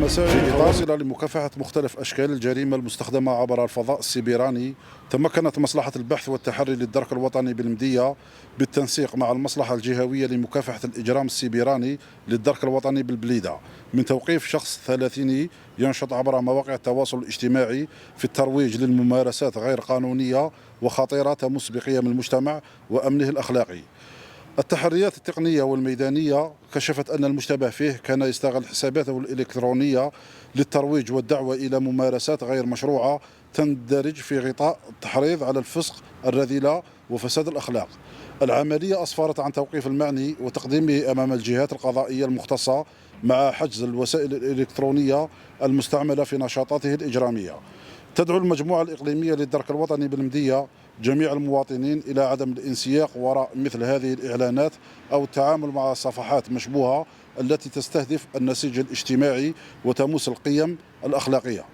مساء الخير. لمكافحة مختلف أشكال الجريمة المستخدمة عبر الفضاء السيبراني، تمكنت مصلحة البحث والتحري للدرك الوطني بالمدية بالتنسيق مع المصلحة الجهوية لمكافحة الإجرام السيبراني للدرك الوطني بالبليدة من توقيف شخص ثلاثيني ينشط عبر مواقع التواصل الاجتماعي في الترويج للممارسات غير قانونية وخطيرة تمس بقيم المجتمع وأمنه الأخلاقي. التحريات التقنية والميدانية كشفت أن المشتبه فيه كان يستغل حساباته الإلكترونية للترويج والدعوة إلى ممارسات غير مشروعة تندرج في غطاء التحريض على الفسق الرذيلة وفساد الأخلاق. العملية أسفرت عن توقيف المعني وتقديمه أمام الجهات القضائية المختصة مع حجز الوسائل الإلكترونية المستعملة في نشاطاته الإجرامية. تدعو المجموعة الإقليمية للدرك الوطني بالمدية جميع المواطنين إلى عدم الانسياق وراء مثل هذه الإعلانات أو التعامل مع صفحات مشبوهة التي تستهدف النسيج الاجتماعي وتمس القيم الأخلاقية.